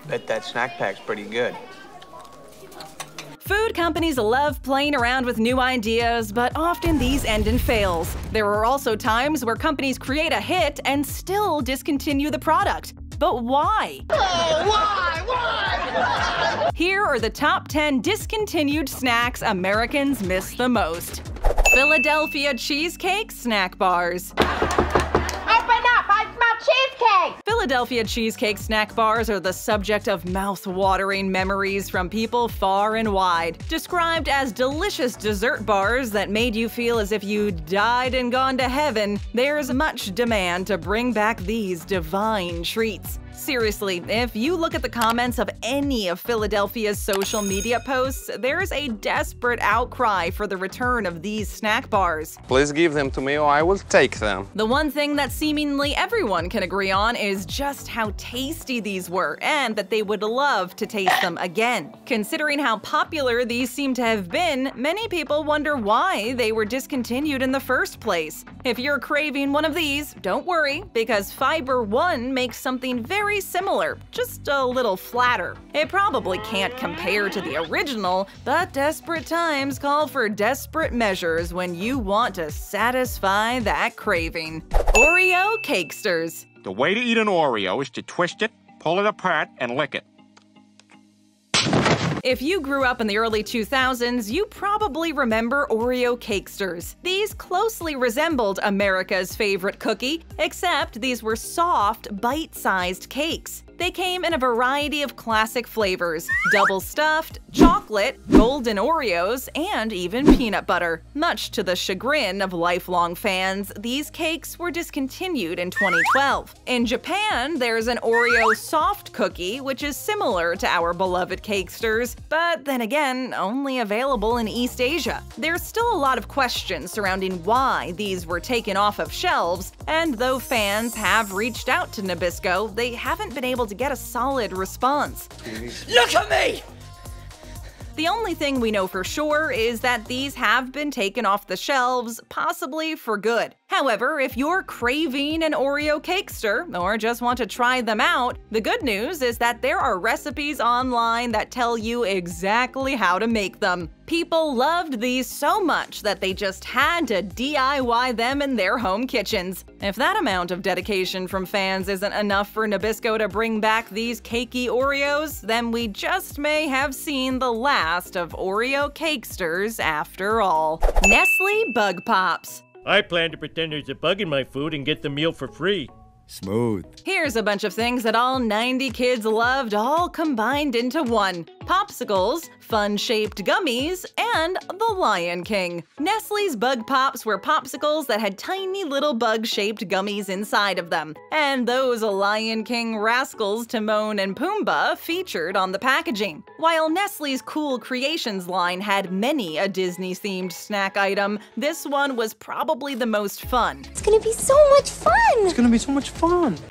Bet that snack pack's pretty good. Food companies love playing around with new ideas, but often these end in fails. There are also times where companies create a hit and still discontinue the product. But why? Oh, why? Here are the top 10 discontinued snacks Americans miss the most. Philadelphia cheesecake snack bars. Open up! I smell cheesecake! Philadelphia cheesecake snack bars are the subject of mouth-watering memories from people far and wide. Described as delicious dessert bars that made you feel as if you died and gone to heaven, there's much demand to bring back these divine treats. Seriously, if you look at the comments of any of Philadelphia's social media posts, there's a desperate outcry for the return of these snack bars. Please give them to me or I will take them. The one thing that seemingly everyone can agree on is just how tasty these were, and that they would love to taste them again. Considering how popular these seem to have been, many people wonder why they were discontinued in the first place. If you're craving one of these, don't worry, because Fiber One makes something very similar, just a little flatter. It probably can't compare to the original, but desperate times call for desperate measures when you want to satisfy that craving. Oreo Cakesters. The way to eat an Oreo is to twist it, pull it apart, and lick it. If you grew up in the early 2000s, you probably remember Oreo Cakesters. These closely resembled America's favorite cookie, except these were soft, bite-sized cakes. They came in a variety of classic flavors: double stuffed, chocolate, golden Oreos, and even peanut butter. Much to the chagrin of lifelong fans, these cakes were discontinued in 2012. In Japan, there's an Oreo soft cookie, which is similar to our beloved Cakesters, but then again, only available in East Asia. There's still a lot of questions surrounding why these were taken off of shelves, and though fans have reached out to Nabisco, they haven't been able to get a solid response. Look at me! The only thing we know for sure is that these have been taken off the shelves, possibly for good. However, if you're craving an Oreo Cakester or just want to try them out, the good news is that there are recipes online that tell you exactly how to make them. People loved these so much that they just had to DIY them in their home kitchens. If that amount of dedication from fans isn't enough for Nabisco to bring back these cakey Oreos, then we just may have seen the last of Oreo Cakesters after all. Nestle Bug Pops. I plan to pretend there's a bug in my food and get the meal for free. Smooth. Here's a bunch of things that all 90 kids loved, all combined into one: popsicles, fun-shaped gummies, and the Lion King. Nestle's Bug Pops were popsicles that had tiny little bug-shaped gummies inside of them, and those Lion King rascals Timon and Pumbaa featured on the packaging. While Nestle's Cool Creations line had many a Disney-themed snack item, this one was probably the most fun. It's gonna be so much fun! It's gonna be so much fun.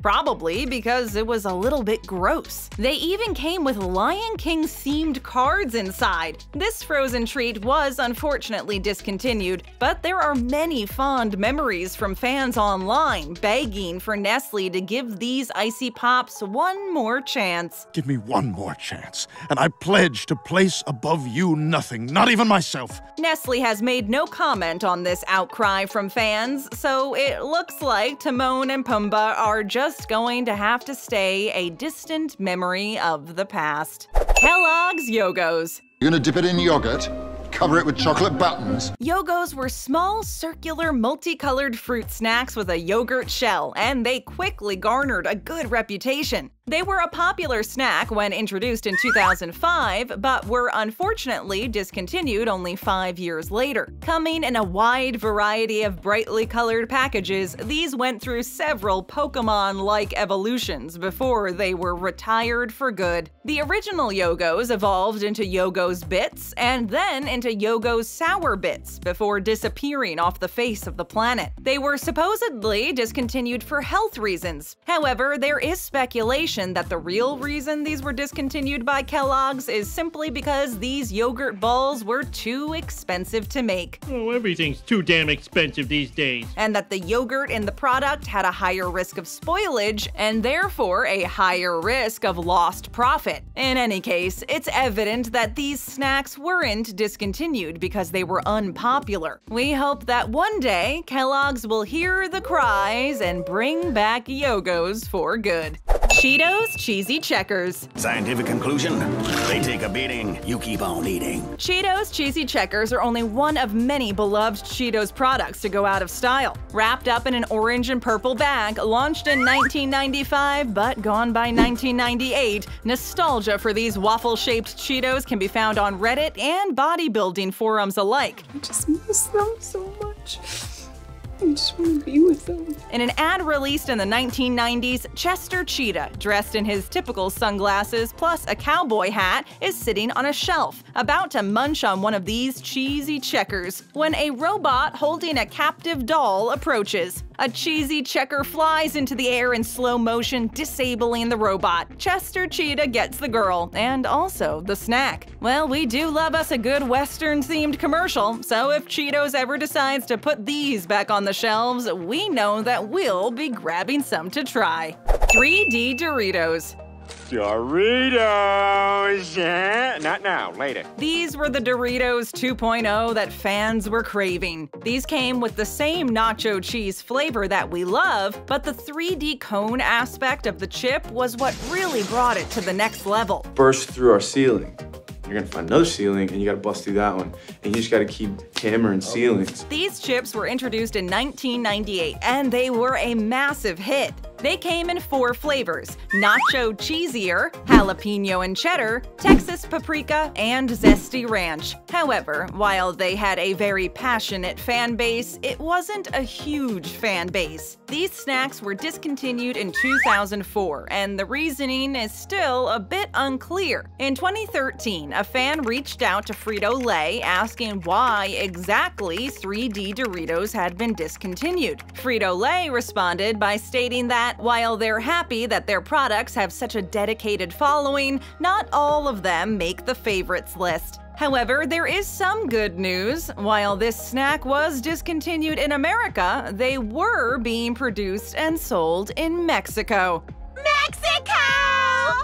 Probably because it was a little bit gross. They even came with Lion King themed cards inside. This frozen treat was unfortunately discontinued, but there are many fond memories from fans online begging for Nestle to give these icy pops one more chance. Give me one more chance, and I pledge to place above you nothing, not even myself. Nestle has made no comment on this outcry from fans, so it looks like Timon and Pumbaa are just going to have to stay a distant memory of the past. Kellogg's Yogos. You're gonna dip it in yogurt, cover it with chocolate buttons. Yogos were small, circular, multicolored fruit snacks with a yogurt shell, and they quickly garnered a good reputation. They were a popular snack when introduced in 2005, but were unfortunately discontinued only 5 years later. Coming in a wide variety of brightly colored packages, these went through several Pokemon-like evolutions before they were retired for good. The original Yogos evolved into Yogos Bits, and then into Yogos Sour Bits before disappearing off the face of the planet. They were supposedly discontinued for health reasons. However, there is speculation speculation that the real reason these were discontinued by Kellogg's is simply because these yogurt balls were too expensive to make. Oh, everything's too damn expensive these days. And that the yogurt in the product had a higher risk of spoilage and therefore a higher risk of lost profit. In any case, it's evident that these snacks weren't discontinued because they were unpopular. We hope that one day Kellogg's will hear the cries and bring back Yogos for good. Cheetos Cheesy Checkers. Scientific conclusion? They take a beating, you keep on eating. Cheetos Cheesy Checkers are only one of many beloved Cheetos products to go out of style. Wrapped up in an orange and purple bag, launched in 1995 but gone by 1998, nostalgia for these waffle-shaped Cheetos can be found on Reddit and bodybuilding forums alike. I just miss them so much. I just want to be with them. In an ad released in the 1990s, Chester Cheetah, dressed in his typical sunglasses plus a cowboy hat, is sitting on a shelf, about to munch on one of these cheesy checkers, when a robot holding a captive doll approaches. A cheesy checker flies into the air in slow motion, disabling the robot. Chester Cheetah gets the girl, and also the snack. Well, we do love us a good Western-themed commercial, so if Cheetos ever decides to put these back on the shelves, we know that we'll be grabbing some to try. 3D Doritos. Doritos! Not now, later. These were the Doritos 2.0 that fans were craving. These came with the same nacho cheese flavor that we love, but the 3D cone aspect of the chip was what really brought it to the next level. Burst through our ceiling. You're gonna find another ceiling and you gotta bust through that one. And you just gotta keep hammering ceilings. These chips were introduced in 1998 and they were a massive hit. They came in 4 flavors: nacho cheesier, jalapeno and cheddar, Texas paprika, and zesty ranch. However, while they had a very passionate fan base, it wasn't a huge fan base. These snacks were discontinued in 2004, and the reasoning is still a bit unclear. In 2013, a fan reached out to Frito-Lay asking why exactly 3D Doritos had been discontinued. Frito-Lay responded by stating that while they're happy that their products have such a dedicated following, not all of them make the favorites list. However, there is some good news. While this snack was discontinued in America, they were being produced and sold in Mexico. Mexico!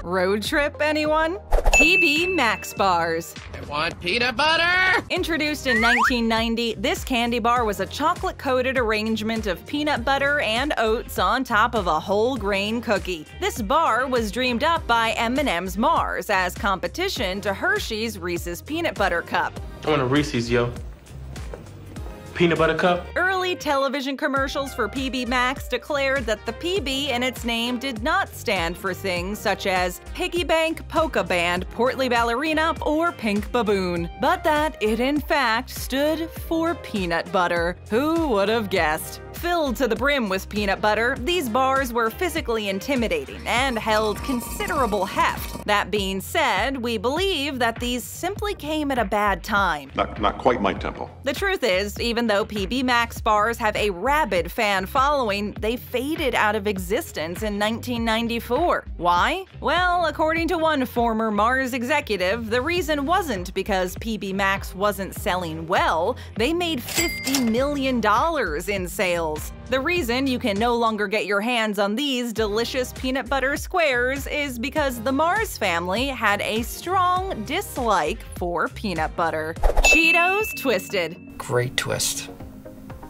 Road trip, anyone? PB Max Bars. I want peanut butter! Introduced in 1990, this candy bar was a chocolate-coated arrangement of peanut butter and oats on top of a whole grain cookie. This bar was dreamed up by M&M's Mars as competition to Hershey's Reese's Peanut Butter Cup. I want a Reese's, yo. Peanut butter cup? Early television commercials for PB Max declared that the PB in its name did not stand for things such as Piggy Bank, Polka Band, Portly Ballerina, or Pink Baboon, but that it in fact stood for peanut butter. Who would have guessed? Filled to the brim with peanut butter, these bars were physically intimidating and held considerable heft. That being said, we believe that these simply came at a bad time. Not quite my tempo. The truth is, even though PB Max bars have a rabid fan following, they faded out of existence in 1994. Why? Well, according to one former Mars executive, the reason wasn't because PB Max wasn't selling well, they made $50 million in sales. The reason you can no longer get your hands on these delicious peanut butter squares is because the Mars family had a strong dislike for peanut butter. Cheetos Twisted. Great twist.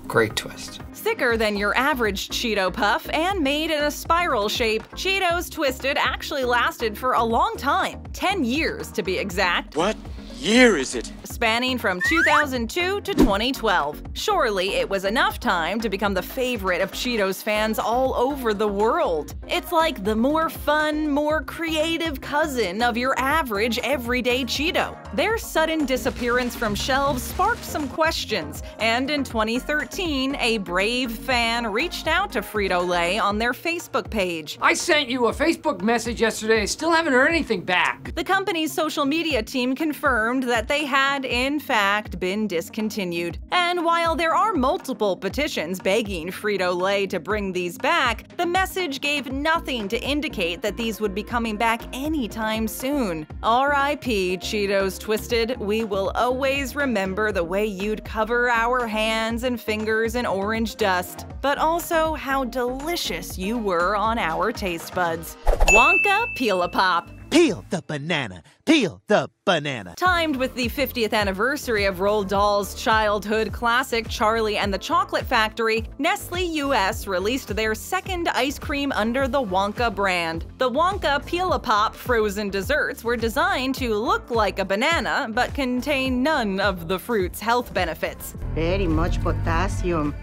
Great twist. Thicker than your average Cheeto Puff and made in a spiral shape, Cheetos Twisted actually lasted for a long time, 10 years to be exact. What year is it? Spanning from 2002 to 2012. Surely it was enough time to become the favorite of Cheetos fans all over the world. It's like the more fun, more creative cousin of your average everyday Cheeto. Their sudden disappearance from shelves sparked some questions, and in 2013, a brave fan reached out to Frito-Lay on their Facebook page. I sent you a Facebook message yesterday. I still haven't heard anything back. The company's social media team confirmed that they had, in fact, been discontinued. And while there are multiple petitions begging Frito-Lay to bring these back, the message gave nothing to indicate that these would be coming back anytime soon. R.I.P. Cheetos Twisted, we will always remember the way you'd cover our hands and fingers in orange dust, but also how delicious you were on our taste buds. Wonka Peel-a-Pop. Peel the banana, peel the banana. Timed with the 50th anniversary of Roald Dahl's childhood classic Charlie and the Chocolate Factory, Nestle US released their second ice cream under the Wonka brand. The Wonka Peel-a-Pop frozen desserts were designed to look like a banana, but contain none of the fruit's health benefits. Very much potassium.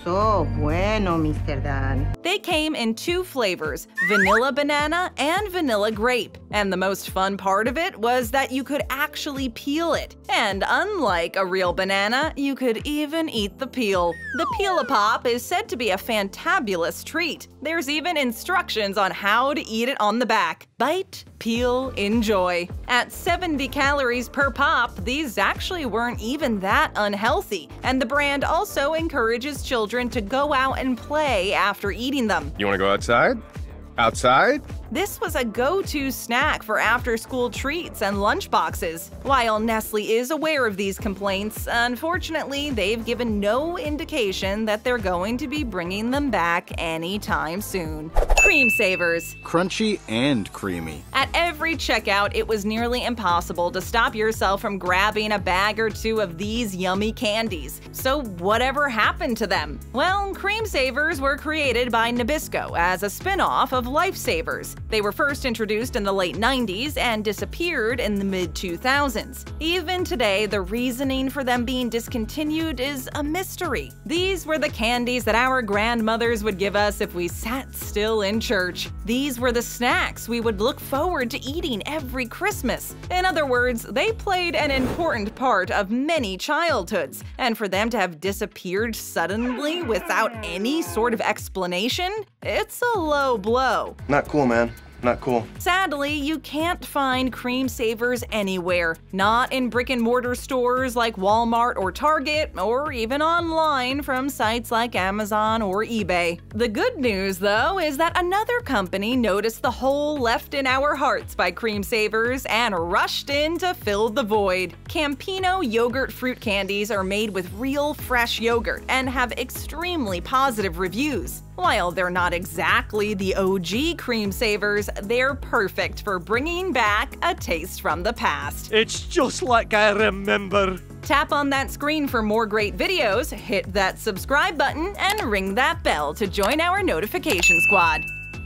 So bueno, Mr. Dan. They came in two flavors, vanilla banana and vanilla grape. And the most fun part of it was that you could actually peel it. And unlike a real banana, you could even eat the peel. The Peel-a-Pop is said to be a fantabulous treat. There's even instructions on how to eat it on the back. Bite, peel, enjoy. At 70 calories per pop, these actually weren't even that unhealthy. And the brand also encourages children to go out and play after eating them. You want to go outside? Outside? This was a go-to snack for after-school treats and lunchboxes. While Nestle is aware of these complaints, unfortunately, they've given no indication that they're going to be bringing them back anytime soon. Creme Savers. Crunchy and creamy. At every checkout, it was nearly impossible to stop yourself from grabbing a bag or two of these yummy candies. So whatever happened to them? Well, Creme Savers were created by Nabisco as a spin-off of Lifesavers. They were first introduced in the late 90s and disappeared in the mid-2000s. Even today, the reasoning for them being discontinued is a mystery. These were the candies that our grandmothers would give us if we sat still in church. These were the snacks we would look forward to eating every Christmas. In other words, they played an important part of many childhoods, and for them to have disappeared suddenly without any sort of explanation, it's a low blow. Not cool, man. Not cool. Sadly, you can't find Creme Savers anywhere. Not in brick-and-mortar stores like Walmart or Target, or even online from sites like Amazon or eBay. The good news, though, is that another company noticed the hole left in our hearts by Creme Savers and rushed in to fill the void. Campino yogurt fruit candies are made with real fresh yogurt and have extremely positive reviews. While they're not exactly the OG Creme Savers, they're perfect for bringing back a taste from the past. It's just like I remember. Tap on that screen for more great videos, hit that subscribe button, and ring that bell to join our notification squad.